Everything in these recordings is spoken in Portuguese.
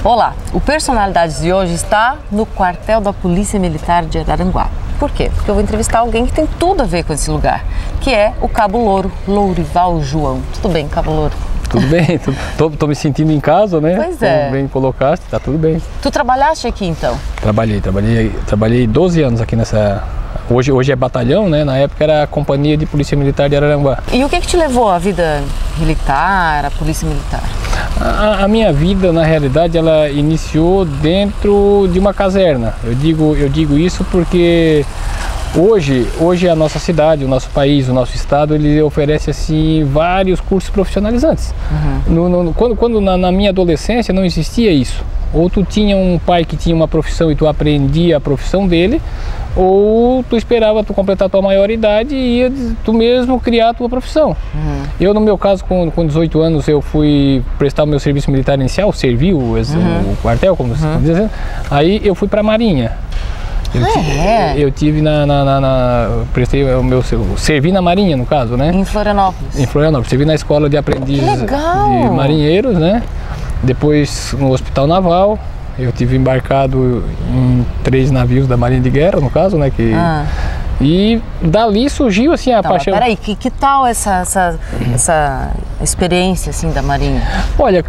Olá, o Personalidades de hoje está no quartel da Polícia Militar de Araranguá. Por quê? Porque eu vou entrevistar alguém que tem tudo a ver com esse lugar, que é o Cabo Louro, Lourival João. Tudo bem, Cabo Louro? Tudo bem, tô me sentindo em casa, né? Pois é. Como bem colocaste, tá tudo bem. Tu trabalhaste aqui então? Trabalhei 12 anos aqui nessa... Hoje é batalhão, né? Na época era a Companhia de Polícia Militar de Araranguá. E o que te levou à vida militar, à Polícia Militar? A minha vida, na realidade, ela iniciou dentro de uma caserna. Eu digo isso porque hoje a nossa cidade, o nosso país, o nosso estado, ele oferece assim vários cursos profissionalizantes. Quando na minha adolescência não existia isso. Ou tu tinha um pai que tinha uma profissão e tu aprendia a profissão dele, ou tu esperava tu completar a tua maioridade e ia tu mesmo criar a tua profissão. Eu, no meu caso, com 18 anos, eu fui prestar o meu serviço militar inicial, servi o quartel, como você está dizendo. Aí eu fui para a Marinha. Eu tive prestei o meu servi na Marinha, no caso, né? Em Florianópolis. Em Florianópolis, servi na escola de aprendizes de marinheiros, né? Depois no Hospital Naval. Eu tive embarcado em 3 navios da Marinha de Guerra, no caso, né? E dali surgiu assim a paixão. Mas peraí, que tal essa experiência assim da Marinha? Olha,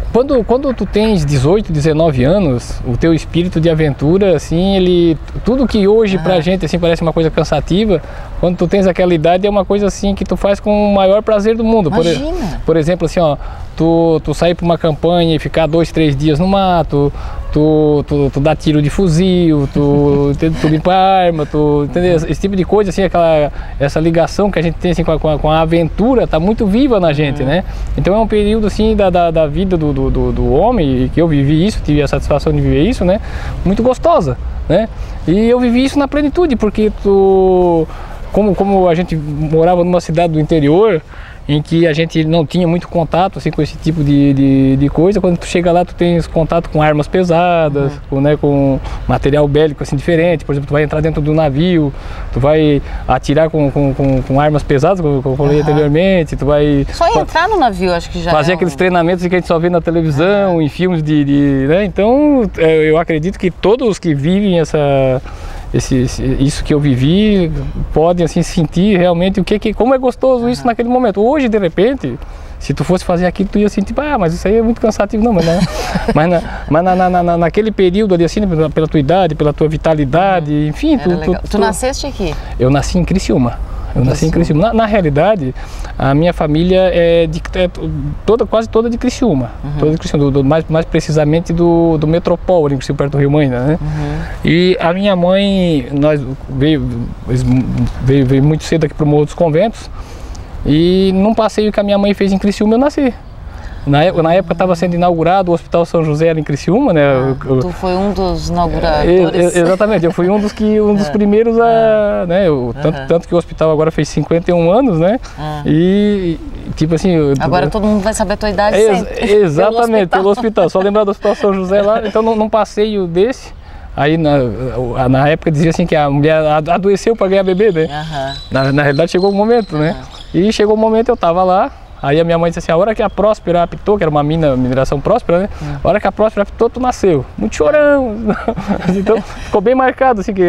quando tu tens 18, 19 anos, o teu espírito de aventura, assim, tudo que hoje pra gente assim parece uma coisa cansativa, quando tu tens aquela idade é uma coisa assim que tu faz com o maior prazer do mundo. Imagina. Por exemplo, assim, ó, tu sair para uma campanha e ficar 2, 3 dias no mato, tu dá tiro de fuzil, tu limpa arma, entendeu? Esse tipo de coisa, assim, essa ligação que a gente tem assim, com a aventura tá muito viva na gente, né? Então é um período assim da vida do homem, e que eu vivi isso, tive a satisfação de viver isso, né? Muito gostosa, né? E eu vivi isso na plenitude, porque como a gente morava numa cidade do interior, em que a gente não tinha muito contato assim, com esse tipo de coisa. Quando tu chega lá, tu tens contato com armas pesadas, com material bélico assim, diferente. Por exemplo, tu vai entrar dentro do navio, tu vai atirar com armas pesadas, como eu falei anteriormente. Tu vai só entrar no navio, acho que já fazer aqueles treinamentos que a gente só vê na televisão, em filmes né? Então, eu acredito que todos que vivem isso que eu vivi podem assim sentir realmente como é gostoso isso naquele momento. Hoje, de repente, se tu fosse fazer aquilo, tu ia sentir, mas isso aí é muito cansativo. Não, mas naquele período ali, assim, pela tua idade, pela tua vitalidade, enfim. Tu nasceste aqui? Eu nasci em Criciúma. Na realidade, a minha família quase toda de Criciúma. Toda de Criciúma, mais precisamente do Metropol, ali, perto do Rio Maina, né? E a minha mãe veio muito cedo aqui para o Morro dos Conventos. E num passeio que a minha mãe fez em Criciúma, eu nasci. Na época estava sendo inaugurado o Hospital São José em Criciúma, né? Tu foi um dos inauguradores. Exatamente, eu fui um dos primeiros a... Né? Tanto que o hospital agora fez 51 anos, né? E tipo assim... Agora todo mundo vai saber a tua idade sempre. Exatamente, pelo hospital. Só lembrar do Hospital São José lá. Então num passeio desse... Aí na época dizia assim que a mulher adoeceu para ganhar bebê, né? Na realidade chegou o momento, né? E chegou o momento, eu estava lá. Aí a minha mãe disse assim, a hora que a Próspera apitou, que era uma mineração Próspera, né? A hora que a Próspera apitou, tu nasceu. Muito chorão. Então ficou bem marcado, assim, que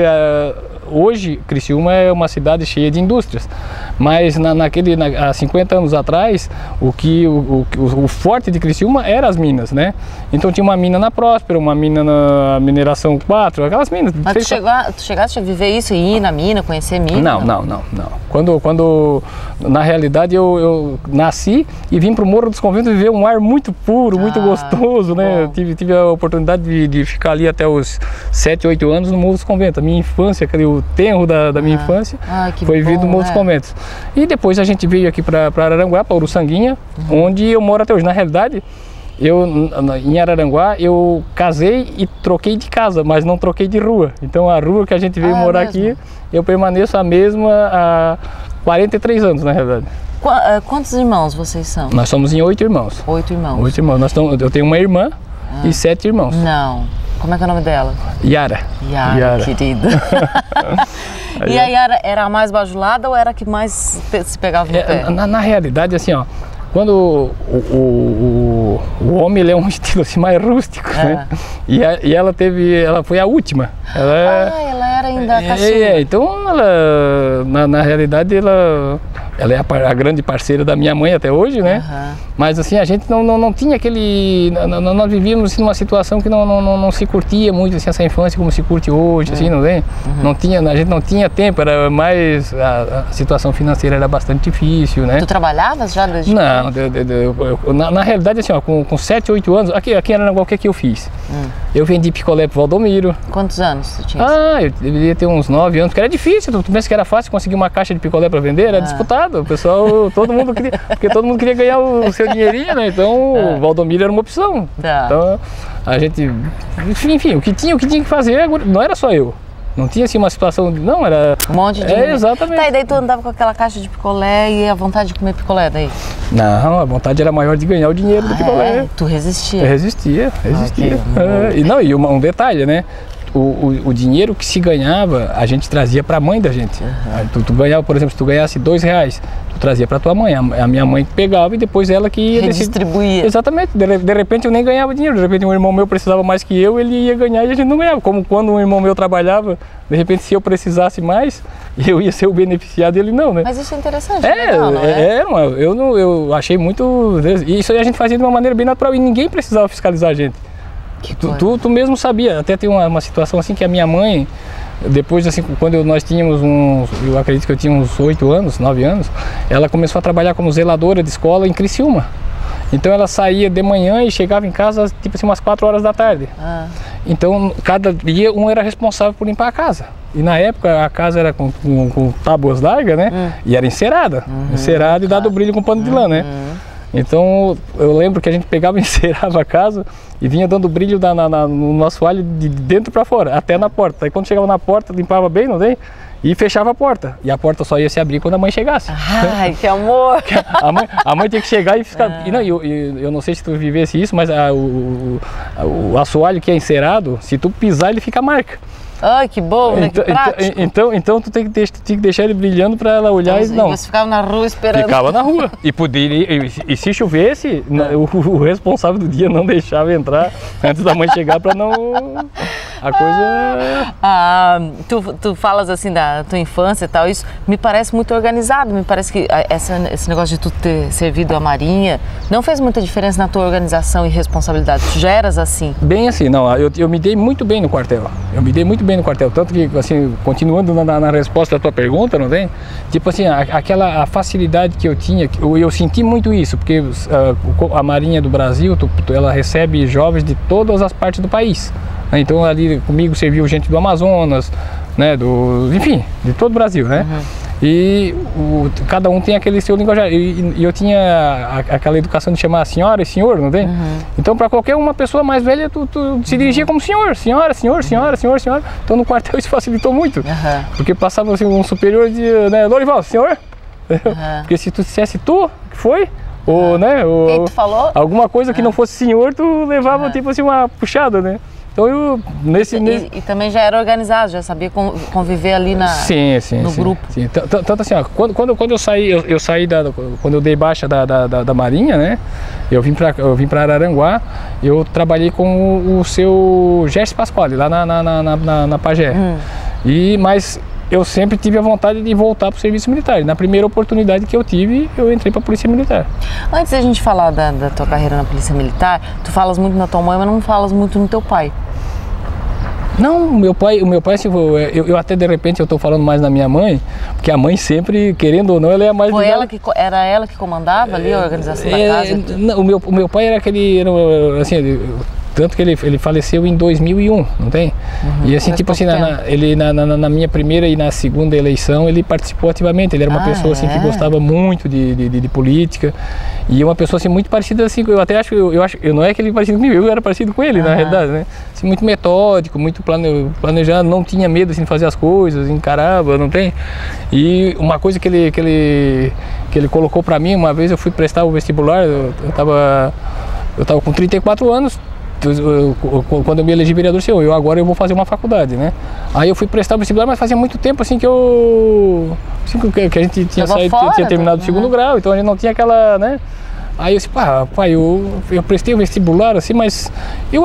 hoje Criciúma é uma cidade cheia de indústrias. Mas há 50 anos atrás, o forte de Criciúma era as minas, né? Então tinha uma mina na Próspera, uma mina na Mineração 4, aquelas minas. Mas tu chegaste a viver isso e ir na mina, conhecer mina? Não. Quando na realidade eu nasci e vim para o Morro dos Conventos viver um ar muito puro, muito gostoso, né? Eu tive a oportunidade de ficar ali até os 7, 8 anos no Morro dos Conventos. A minha infância, o tenro da minha infância, foi vivido no Morro dos Conventos. E depois a gente veio aqui para Araranguá, para Uruçanguinha, onde eu moro até hoje. Na realidade, em Araranguá, eu casei e troquei de casa, mas não troquei de rua. Então a rua que a gente veio morar aqui, eu permaneço a mesma há 43 anos, na realidade. Quantos irmãos vocês são? Nós somos em 8 irmãos. 8 irmãos? 8 irmãos. Eu tenho uma irmã e 7 irmãos. Não. Como é que é o nome dela? Yara. Yara, querida. E a Yara era a mais bajulada ou era a que mais se pegava no pé? Na realidade, assim, ó, quando o homem ele é um estilo assim mais rústico, né? E ela foi a última. Ela era ainda a caçula. Então ela, na realidade, ela é a grande parceira da minha mãe até hoje, né? Mas assim, a gente não tinha aquele... Nós vivíamos assim, numa situação que não se curtia muito assim, essa infância como se curte hoje, assim, não é? A gente não tinha tempo, era mais... A situação financeira era bastante difícil, né? Tu trabalhavas já desde... Não, na realidade assim, ó, com 7, 8 anos, aqui em Araranguá, o que eu fiz? Eu vendi picolé pro Valdomiro. Quantos anos você tinha? Eu deveria ter uns 9 anos, porque era difícil, tu pensa que era fácil conseguir uma caixa de picolé para vender, era disputado, o pessoal, todo mundo queria, porque todo mundo queria ganhar o seu dinheirinho, né? Então o Valdomiro era uma opção. Então a gente, enfim, o que tinha que fazer, não era só eu. Não tinha assim uma situação, não, era... Um monte de... exatamente. Tá, e daí tu andava com aquela caixa de picolé e a vontade de comer picolé daí? Não, a vontade era maior de ganhar o dinheiro do picolé. Tu resistia? Resistia. E um detalhe, né? O dinheiro que se ganhava, a gente trazia para a mãe da gente. Tu ganhava, por exemplo, se tu ganhasse R$2, tu trazia para tua mãe. A minha mãe pegava e depois ela que ia redistribuía. Exatamente. De repente eu nem ganhava dinheiro. De repente um irmão meu precisava mais que eu, ele ia ganhar e a gente não ganhava. Como quando um irmão meu trabalhava, de repente se eu precisasse mais, eu ia ser o beneficiado e ele não, né? Mas isso é interessante, legal, não é? Eu achei muito... Isso aí a gente fazia de uma maneira bem natural e ninguém precisava fiscalizar a gente. Tu mesmo sabia, até tem uma situação assim que a minha mãe, depois assim, quando nós tínhamos eu acredito que eu tinha uns 8 anos, 9 anos, ela começou a trabalhar como zeladora de escola em Criciúma. Então ela saía de manhã e chegava em casa tipo assim umas 4 horas da tarde. Então cada dia um era responsável por limpar a casa. E na época a casa era com tábuas largas, né? E era encerada, encerada e dado brilho com pano de lã, né? Então eu lembro que a gente pegava e encerava a casa e vinha dando brilho no nosso alho de dentro para fora, até na porta. Aí quando chegava na porta, limpava bem, não tem? E fechava a porta. E a porta só ia se abrir quando a mãe chegasse. Ai, que amor! A mãe tinha que chegar e ficar... E não, eu não sei se tu vivesse isso, mas o assoalho que é encerado, se tu pisar, ele fica marca. Ai, que bom, né? Que prático. Então tu tinha que deixar ele brilhando para ela olhar então, e você ficava na rua esperando. Ficava na rua. E se chovesse, o responsável do dia não deixava entrar antes da mãe chegar para não... A coisa... Tu falas assim da tua infância e tal, isso me parece muito organizado, me parece que esse negócio de tu ter servido a Marinha não fez muita diferença na tua organização e responsabilidade, tu já eras assim? Bem assim, não, eu me dei muito bem no quartel, tanto que, assim, continuando na resposta da tua pergunta, não tem? Tipo assim, a facilidade que eu tinha, eu senti muito isso, porque a Marinha do Brasil, ela recebe jovens de todas as partes do país. Então ali comigo serviu gente do Amazonas, né, enfim, de todo o Brasil, né? E cada um tem aquele seu linguajar. E eu tinha aquela educação de chamar senhora e senhor, não tem? Então para qualquer uma pessoa mais velha, tu se dirigia como senhor, senhora, senhor, senhora, senhor, senhora. Então no quartel isso facilitou muito, porque passava assim um superior de, né, Lorival, senhor? Porque se tu dissesse tu, que foi? Ou, né, quem tu falou? Alguma coisa que não fosse senhor, tu levava tipo assim uma puxada, né? Então eu E também já era organizado, já sabia conviver ali no grupo. Sim. Tanto assim, ó, quando eu saí quando eu dei baixa da Marinha, né? Eu vim para Araranguá, eu trabalhei com o seu Gerson Pasquale lá na Pagé. Mas eu sempre tive a vontade de voltar para o serviço militar. Na primeira oportunidade que eu tive, eu entrei para a Polícia Militar. Antes da gente falar da tua carreira na Polícia Militar, tu falas muito na tua mãe, mas não falas muito no teu pai. Não, o meu pai assim, eu até de repente eu estou falando mais na minha mãe, porque a mãe sempre, querendo ou não, ela é a mais... Era ela que comandava ali a organização da casa? Não, o meu pai era aquele, assim, tanto que ele faleceu em 2001, não tem? E assim, tipo assim, na minha primeira e na segunda eleição, ele participou ativamente. Ele era uma pessoa assim, que gostava muito de política. E uma pessoa assim, muito parecida assim, eu até acho, eu não é que ele parecido comigo, eu era parecido com ele, na realidade, né? Assim, muito metódico, muito planejado, não tinha medo assim, de fazer as coisas, encarava, não tem? E uma coisa que ele colocou pra mim, uma vez eu fui prestar o vestibular, eu tava com 34 anos, quando eu me elegi vereador, agora eu vou fazer uma faculdade, né? Aí eu fui prestar o vestibular, mas fazia muito tempo assim que a gente tinha terminado o segundo grau, então a gente não tinha aquela, né? Aí eu disse, pai, eu prestei o vestibular assim, mas eu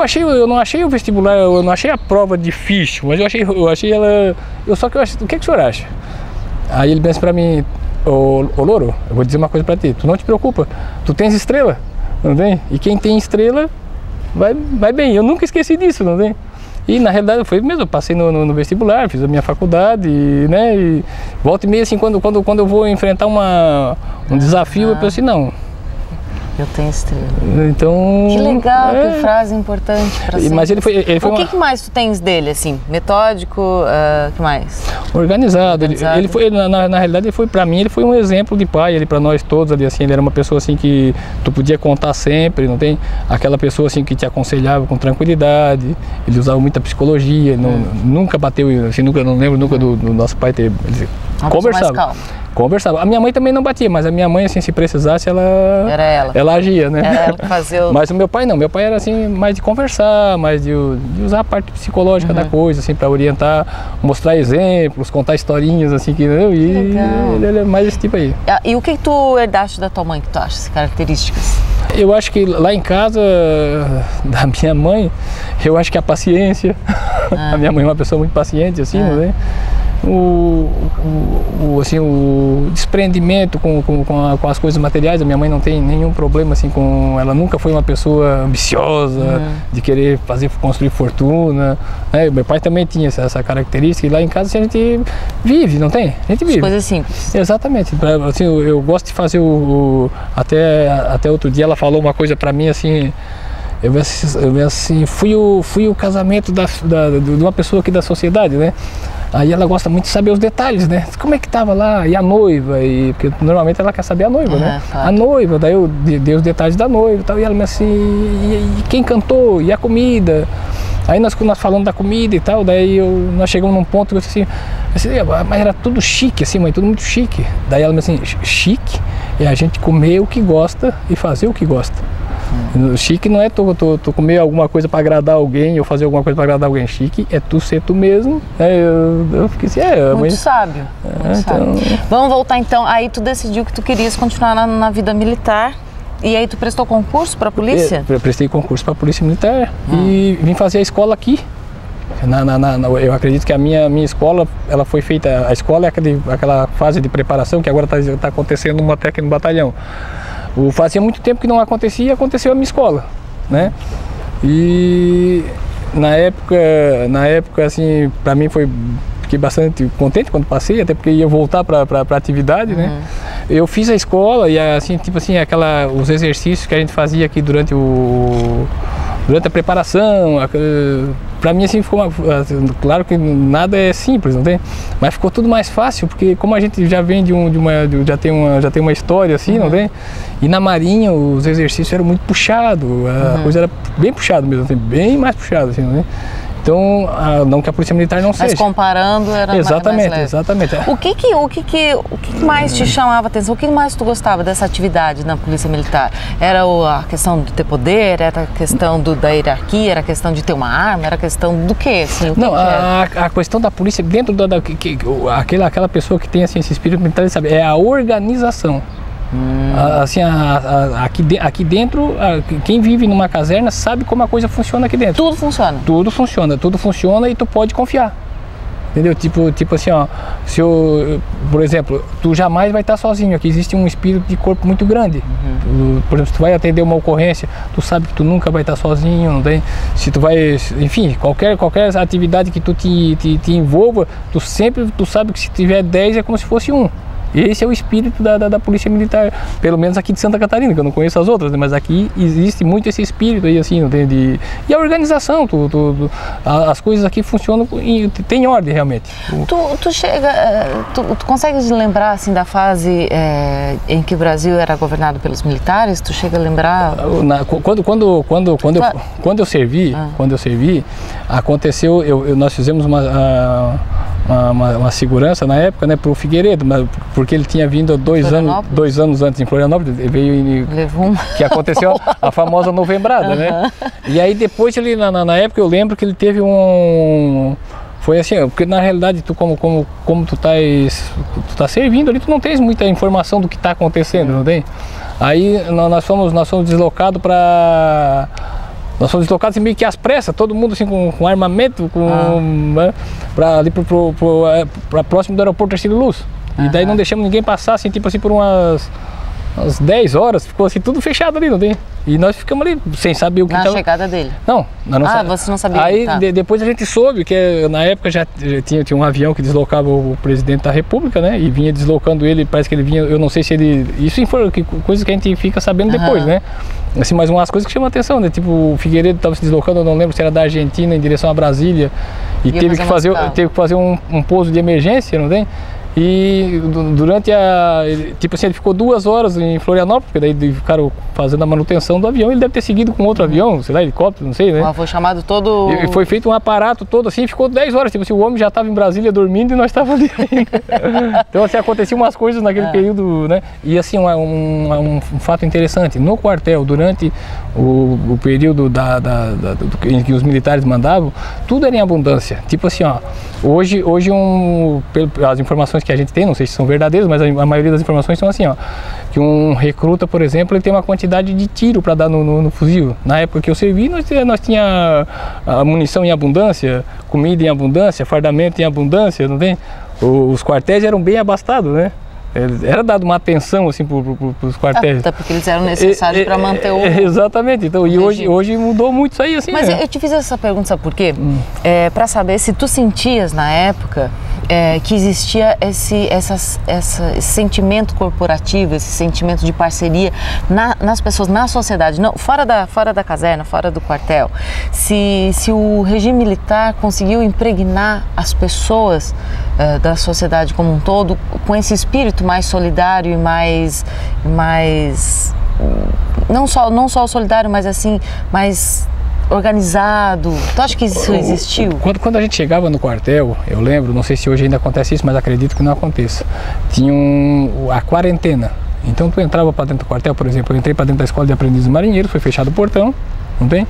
não achei o vestibular, eu não achei a prova difícil, mas eu achei ela, o que o senhor acha? Aí ele pensa pra mim, ô Louro, eu vou dizer uma coisa pra ti, tu não te preocupa, tu tens estrela, não tem? E quem tem estrela vai bem, eu nunca esqueci disso, não tem? E na realidade foi mesmo, eu passei no vestibular, fiz a minha faculdade, né? E volta e meia assim, quando eu vou enfrentar um desafio, eu penso assim, não. Eu tenho estrela. Então... Que legal, que frase importante para sempre. Mas ele foi o que mais tu tens dele, assim? Metódico, que mais? Organizado. Ele foi, na realidade, ele foi, para mim, ele foi um exemplo de pai, ele para nós todos ali, assim, ele era uma pessoa assim que tu podia contar sempre, não tem? Aquela pessoa assim que te aconselhava com tranquilidade, ele usava muita psicologia, nunca bateu, assim, não lembro nunca do nosso pai ter... Conversava. A minha mãe também não batia, mas a minha mãe, assim, se precisasse, ela agia, né? Era ela que fazia Mas o meu pai não, meu pai era assim, mais de conversar, mais de usar a parte psicológica da coisa, assim, para orientar, mostrar exemplos, contar historinhas, assim, ele é mais esse tipo aí. E o que tu herdaste da tua mãe, que tu achas, características? Eu acho que lá em casa, da minha mãe, eu acho que a paciência, a minha mãe é uma pessoa muito paciente, assim, né? Assim, o desprendimento com as coisas materiais. A minha mãe não tem nenhum problema assim ela nunca foi uma pessoa ambiciosa de querer construir fortuna, né? Meu pai também tinha essa característica, e lá em casa assim, a gente vive, não tem? A gente vive. Coisas simples. Exatamente. Assim, eu gosto de fazer até outro dia ela falou uma coisa para mim assim. Eu assim, fui o casamento de uma pessoa aqui da sociedade, né? Aí ela gosta muito de saber os detalhes, né? Como é que tava lá, e a noiva, porque normalmente ela quer saber a noiva, né? Claro. A noiva, daí eu dei os detalhes da noiva e tal, e ela me assim, e quem cantou, e a comida? Aí nós falando da comida e tal, daí nós chegamos num ponto que eu disse assim, mas era tudo chique, assim, mãe, tudo muito chique. Daí ela me assim, chique é a gente comer o que gosta e fazer o que gosta. Chique não é tu comer alguma coisa para agradar alguém ou fazer alguma coisa para agradar alguém. Chique é tu ser tu mesmo. Eu fiquei assim, muito sábio. Muito sábio. Vamos voltar então. Aí tu decidiu que tu querias continuar na vida militar. E aí tu prestou concurso para a polícia? Eu prestei concurso para a polícia militar e vim fazer a escola aqui. Eu acredito que a minha escola, ela foi feita. A escola é aquela fase de preparação que agora está acontecendo até aqui no batalhão. Fazia muito tempo que não acontecia, e aconteceu a minha escola, né? E na época assim, para mim fiquei bastante contente quando passei, até porque ia voltar para a atividade, né? Eu fiz a escola e assim, tipo assim, os exercícios que a gente fazia aqui durante a preparação, para mim assim ficou claro que nada é simples, não tem? Mas ficou tudo mais fácil, porque como a gente já vem já tem uma história assim, não tem? E na Marinha os exercícios eram muito puxados, a coisa era bem puxada mesmo, bem mais puxada assim, não é? Então, não que a polícia militar não seja. Mas comparando era mais leve. Exatamente. O que mais te chamava a atenção? O que mais tu gostava dessa atividade na polícia militar? Era a questão de ter poder? Era a questão da hierarquia? Era a questão de ter uma arma? Era a questão do quê? Assim, a questão da polícia, dentro aquela pessoa que tem assim, esse espírito militar, sabe, é a organização. Assim, aqui dentro, quem vive numa caserna sabe como a coisa funciona aqui dentro. Tudo funciona e tu pode confiar. Entendeu? Tipo assim, ó, por exemplo, tu jamais vai estar sozinho, aqui existe um espírito de corpo muito grande. Por exemplo, se tu vai atender uma ocorrência, tu sabe que tu nunca vai estar sozinho, não tem? Se tu vai, enfim, qualquer atividade que tu te envolva, tu sabe que se tiver 10 é como se fosse um. Esse é o espírito da polícia militar, pelo menos aqui de Santa Catarina, que eu não conheço as outras, né? Mas aqui existe muito esse espírito aí, assim, não tem e a organização, as coisas aqui funcionam, tem ordem realmente. Tu tu consegues lembrar, assim, da fase em que o Brasil era governado pelos militares? Tu chega a lembrar? Quando eu servi, aconteceu, nós fizemos uma segurança na época, né, para o Figueiredo, porque ele tinha vindo 2 anos antes em Florianópolis, ele veio que aconteceu a famosa novembrada, né? E aí depois ele, na época eu lembro que ele teve foi assim, porque na realidade tu como tu tá servindo ali, tu não tens muita informação do que está acontecendo, não tem? Aí nós fomos deslocados para... Nós fomos deslocados meio que às pressas, todo mundo assim com armamento, né, ali para próximo do aeroporto Ercílio Luz. E daí não deixamos ninguém passar, assim, tipo assim, por umas 10 horas, ficou assim tudo fechado ali, não tem? E nós ficamos ali sem saber o que Na chegada dele? Não, você não sabia? Aí tá. Depois a gente soube que na época já tinha um avião que deslocava o presidente da República, né? E vinha deslocando ele, parece que ele vinha, eu não sei se ele... Isso foi coisa que a gente fica sabendo depois, né? Assim, mas umas coisas que chamam a atenção, né? Tipo, o Figueiredo estava se deslocando, eu não lembro se era da Argentina em direção a Brasília. E teve que fazer um pouso de emergência, não tem? E durante tipo assim, ele ficou 2 horas em Florianópolis, porque daí ficaram fazendo a manutenção do avião. Ele deve ter seguido com outro avião, sei lá, helicóptero, não sei, né? Foi chamado todo... E foi feito um aparato todo assim, ficou 10 horas, tipo assim, o homem já estava em Brasília dormindo e nós estávamos ali ainda. Então assim, aconteciam umas coisas naquele período, né? E assim, um fato interessante, no quartel, durante o período em que os militares mandavam, tudo era em abundância. Tipo assim, ó, hoje as informações que a gente tem, não sei se são verdadeiras, mas a maioria das informações são assim, ó, que um recruta, por exemplo, ele tem uma quantidade de tiro para dar no fuzil. Na época que eu servi, nós tinha a munição em abundância, comida em abundância, fardamento em abundância, não tem? Os quartéis eram bem abastados, né? Era dado uma atenção assim para os quartéis. Até porque eles eram necessários para manter o... Exatamente. Então, e hoje mudou muito isso aí, assim. Mas né? eu te fiz essa pergunta, sabe por quê? Para saber se tu sentias na época que existia esse sentimento corporativo, esse sentimento de parceria nas pessoas, na sociedade, não, fora da caserna, fora do quartel. Se o regime militar conseguiu impregnar as pessoas da sociedade como um todo com esse espírito mais solidário e mais não só o solidário, mas assim, mais organizado. Tu acha que isso existiu? Quando a gente chegava no quartel, eu lembro, não sei se hoje ainda acontece isso, mas acredito que não aconteça. Tinha a quarentena. Então tu entrava para dentro do quartel, por exemplo, eu entrei para dentro da escola de aprendizes marinheiros, foi fechado o portão, não tem?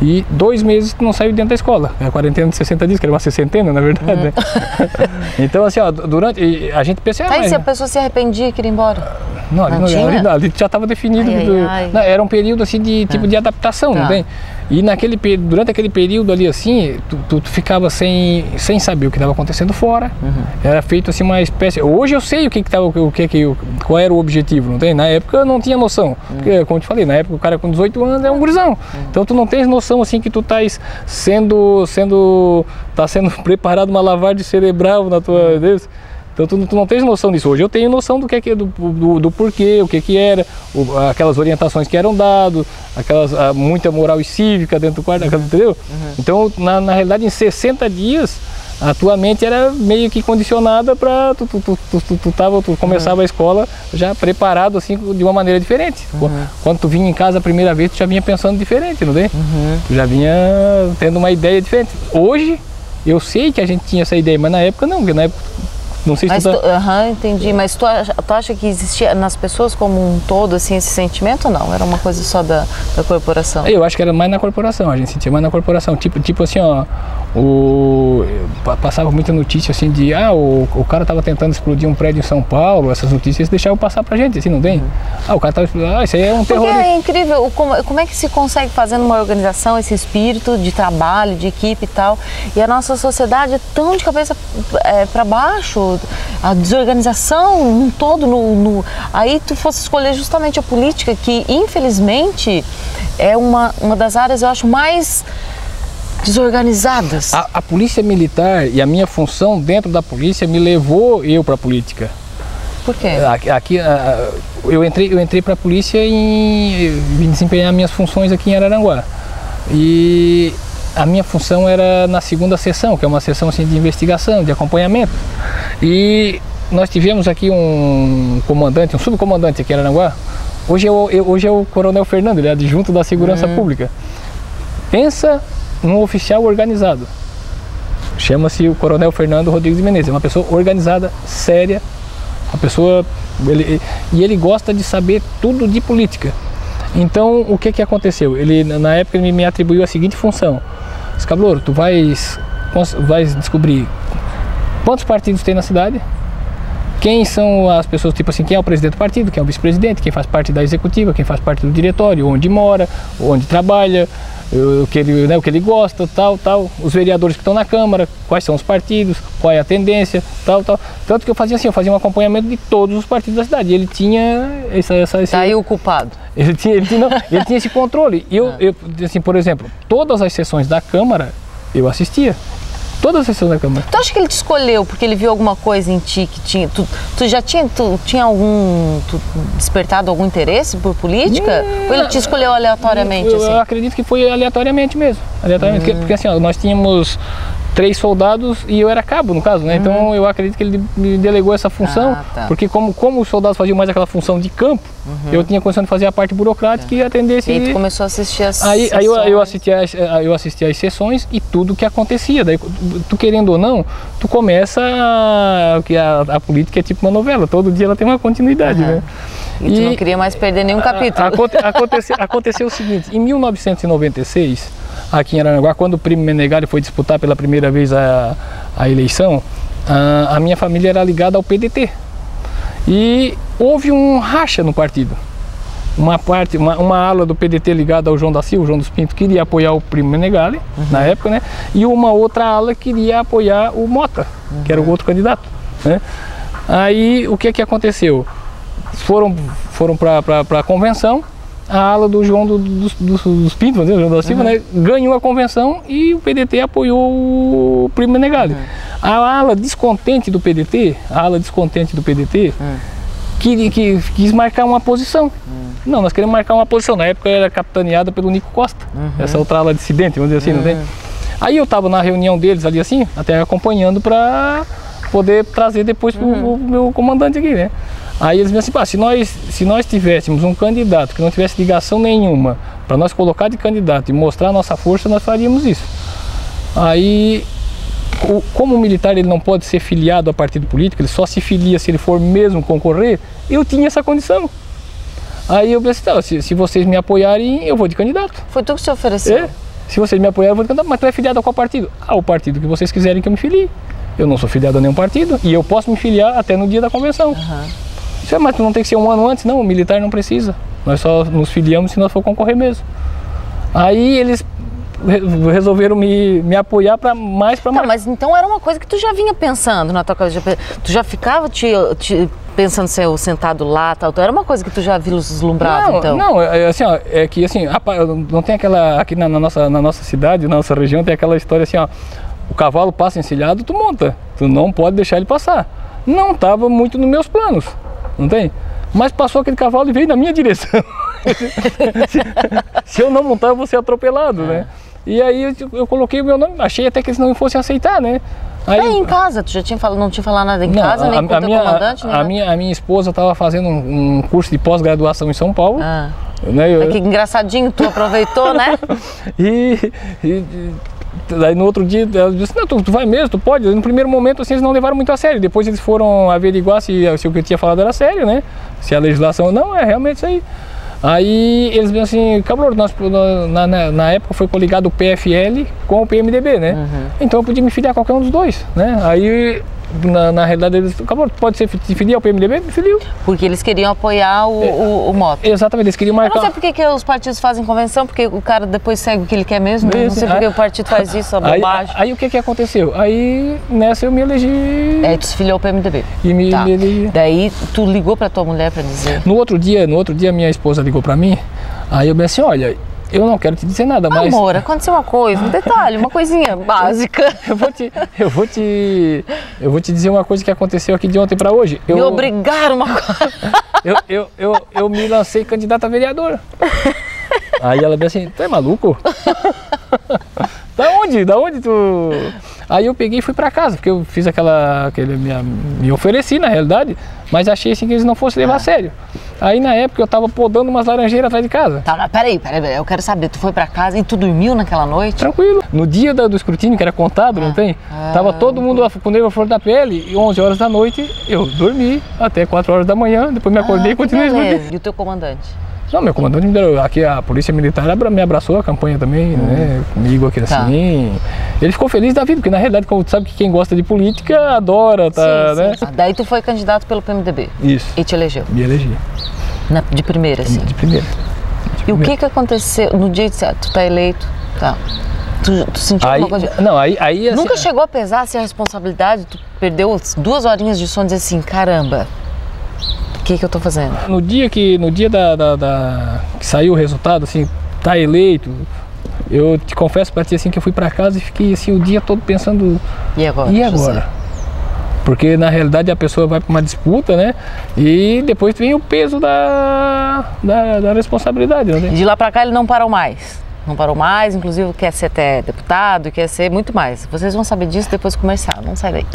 E 2 meses tu não saiu dentro da escola. A quarentena de 60 dias, que era uma 60ena, na verdade, né? Então, assim, ó, a gente pensa... Aí se a pessoa se arrependia e queria ir embora? Não, ali já estava definido. Não, era um período, assim, de tipo de adaptação, não tem? E durante aquele período ali, assim, tu ficava sem saber o que estava acontecendo fora. Era feito, assim, uma espécie... Hoje eu sei qual era o objetivo, não tem? Na época eu não tinha noção. Porque, como eu te falei, na época o cara com 18 anos é um gurizão. Então tu não tens noção, assim, que tu estás sendo preparado uma lavagem cerebral na tua... Deus. Então tu não tens noção disso. Hoje eu tenho noção do do porquê, o que era, aquelas orientações que eram dadas, muita moral e cívica dentro do quarto, entendeu? Então, na realidade, em 60 dias, a tua mente era meio que condicionada para tu começava a escola já preparado assim de uma maneira diferente. Quando tu vinha em casa a primeira vez, tu já vinha pensando diferente, não é? Tu já vinha tendo uma ideia diferente. Hoje, eu sei que a gente tinha essa ideia, mas na época não, porque na época... Não sei se entendi, mas tu acha que existia nas pessoas como um todo assim, esse sentimento ou não? Era uma coisa só da corporação? Eu acho que era mais na corporação, a gente sentia mais na corporação. Tipo assim, ó, passava muita notícia assim de o cara estava tentando explodir um prédio em São Paulo, essas notícias deixavam passar pra gente, assim, não tem? O cara estava isso aí é um terror. Porque é incrível como é que se consegue fazer numa organização esse espírito de trabalho, de equipe e tal, e a nossa sociedade é tão de cabeça para baixo, a desorganização um todo, aí tu fosse escolher justamente a política, que infelizmente é uma das áreas, eu acho, mais desorganizadas. A polícia militar e a minha função dentro da polícia me levou para a política. Por quê? Aqui, eu entrei para a polícia e vim desempenhar minhas funções aqui em Araranguá. E a minha função era na segunda seção, que é uma seção assim, de investigação, de acompanhamento. E nós tivemos aqui um subcomandante aqui em Araranguá. Hoje é o Coronel Fernando, ele é adjunto da Segurança Pública. Pensa num oficial organizado. Chama-se o Coronel Fernando Rodrigues de Menezes. É uma pessoa organizada, séria. Uma pessoa... Ele gosta de saber tudo de política. Então, o que aconteceu? Na época, ele me atribuiu a seguinte função. Cablouro, tu vais descobrir quantos partidos tem na cidade, quem são as pessoas, tipo assim, quem é o presidente do partido, quem é o vice-presidente, quem faz parte da executiva, quem faz parte do diretório, onde mora, onde trabalha, o que ele gosta, tal. Os vereadores que estão na Câmara, quais são os partidos, qual é a tendência, tal. Tanto que eu fazia assim, eu fazia um acompanhamento de todos os partidos da cidade. E ele tinha Tá aí o culpado. Ele tinha esse controle. Eu, assim, por exemplo, todas as sessões da Câmara eu assistia. Todas as sessões da Câmara. Tu acha que ele te escolheu porque ele viu alguma coisa em ti que tinha... Tu já tinha despertado algum interesse por política? Ou ele te escolheu aleatoriamente? Eu acredito que foi aleatoriamente mesmo. Porque assim, ó, nós tínhamos 3 soldados e eu era cabo, no caso, né? Então eu acredito que ele me delegou essa função, porque como os soldados faziam mais aquela função de campo, eu tinha condição de fazer a parte burocrática e atender esse... E aí tu começou a assistir as sessões. Aí eu assistia às sessões e tudo o que acontecia. Daí, tu querendo ou não, tu começa a política é tipo uma novela, todo dia ela tem uma continuidade, né? E tu não queria mais perder nenhum capítulo. Aconteceu o seguinte, em 1996, aqui em Araranguá, quando o Primo Menegali foi disputar pela primeira vez a eleição, a minha família era ligada ao PDT. E houve um racha no partido. Uma ala do PDT ligada ao João da Silva, o João dos Pintos, queria apoiar o Primo Menegali, na época, né? E uma outra ala queria apoiar o Mota, que era o outro candidato, né? Aí, o que aconteceu? Foram para a convenção, a ala do João dos Pintos, o João da Silva, né, ganhou a convenção e o PDT apoiou o Primo Menegali. A ala descontente do PDT, quis marcar uma posição. Não, nós queremos marcar uma posição. Na época era capitaneada pelo Nico Costa, essa outra ala dissidente, vamos dizer assim, não tem? Aí eu estava na reunião deles ali assim, até acompanhando para poder trazer depois para o meu comandante aqui, né? Aí eles me disseram assim, se nós tivéssemos um candidato que não tivesse ligação nenhuma, para nós colocar de candidato e mostrar a nossa força, nós faríamos isso. Aí, como o militar ele não pode ser filiado a partido político, ele só se filia se ele for mesmo concorrer, eu tinha essa condição. Aí eu pensei, se vocês me apoiarem, eu vou de candidato. Foi tu que se ofereceu? Se vocês me apoiarem, eu vou de candidato. Mas tu é filiado a qual partido? O partido que vocês quiserem que eu me filie. Eu não sou filiado a nenhum partido e eu posso me filiar até no dia da convenção. Mas tu não tem que ser um ano antes? Não, o militar não precisa. Nós só nos filiamos se nós for concorrer mesmo. Aí eles resolveram me apoiar mais para mais. Mas então era uma coisa que tu já vinha pensando na tua cabeça. Tu já ficava pensando ser sentado lá, tal. Era uma coisa que tu já vislumbrava, então? Não, assim, ó, é que assim, não tem aquela, aqui na nossa cidade, na nossa região, tem aquela história assim, ó, o cavalo passa encilhado, tu monta, tu não pode deixar ele passar. Não estava muito nos meus planos, não tem? Mas passou aquele cavalo e veio na minha direção. se eu não montar, eu vou ser atropelado, né? E aí eu coloquei o meu nome, achei até que eles não fossem aceitar, né? Aí em casa, tu já não tinha falado nada em casa, nem com o teu comandante? A minha esposa estava fazendo um curso de pós-graduação em São Paulo. Né? Que engraçadinho, tu aproveitou, né? Daí no outro dia ela disse, não, tu vai mesmo, tu pode. No primeiro momento assim, eles não levaram muito a sério. Depois eles foram averiguar se o que eu tinha falado era sério, né? Se a legislação não, é realmente isso aí. Aí eles disseram assim, Cabral, na época foi coligado o PFL com o PMDB, né? Então eu podia me filiar a qualquer um dos dois, né? Aí na realidade eles, Cabral, pode ser se filiar ao PMDB? Me filiou. Porque eles queriam apoiar o Mota. Exatamente, eles queriam marcar. Eu não sei porque que os partidos fazem convenção, porque o cara depois segue o que ele quer mesmo, né? Não sei porque o partido faz isso, a bobagem. Aí o que aconteceu? Aí nessa eu me elegi. Tu se filiou ao PMDB. E me elegi. Daí tu ligou pra tua mulher pra dizer? No outro dia minha esposa ligou pra mim, aí eu disse assim, olha, eu não quero te dizer nada, mas... Amor, aconteceu uma coisa, um detalhe, uma coisinha básica. Eu vou te dizer uma coisa que aconteceu aqui de ontem para hoje. Me obrigaram uma coisa. Eu me lancei candidato a vereador. Aí ela disse assim, tu é maluco? Da onde tu... Aí eu peguei e fui para casa, porque eu fiz me ofereci na realidade, mas achei assim que eles não fossem levar a sério. Aí na época eu tava podando umas laranjeiras atrás de casa. Tá, mas peraí, eu quero saber, tu foi para casa e tu dormiu naquela noite? Tranquilo. No dia do escrutínio, que era contado, não tem? Tava todo mundo com o nervo à flor da pele e 11 horas da noite eu dormi até 4 horas da manhã, depois me acordei e continuei escrutínio. E o teu comandante? Não, meu comandante me deu, aqui a Polícia Militar me abraçou a campanha também, né, comigo aqui assim. Ele ficou feliz da vida, porque na realidade, como tu sabe que quem gosta de política adora, tá, né? Sim. Daí tu foi candidato pelo PMDB. Isso. E te elegeu. Me elegi. De primeira, assim. De primeira. E o que aconteceu no dia de tu tá eleito? Tá. Tu sentiu alguma coisa? Não, aí assim, nunca chegou a pesar assim, a responsabilidade? Tu perdeu 2 horinhas de sono e dizer assim, caramba, o que eu tô fazendo? No dia que saiu o resultado, assim, tá eleito, eu te confesso pra ti assim que eu fui pra casa e fiquei assim o dia todo pensando, e agora? José? Porque na realidade a pessoa vai para uma disputa, né? E depois vem o peso da responsabilidade, né? E de lá para cá ele não parou mais. Não parou mais, inclusive quer ser até deputado, quer ser muito mais. Vocês vão saber disso depois do comercial, não sai daí.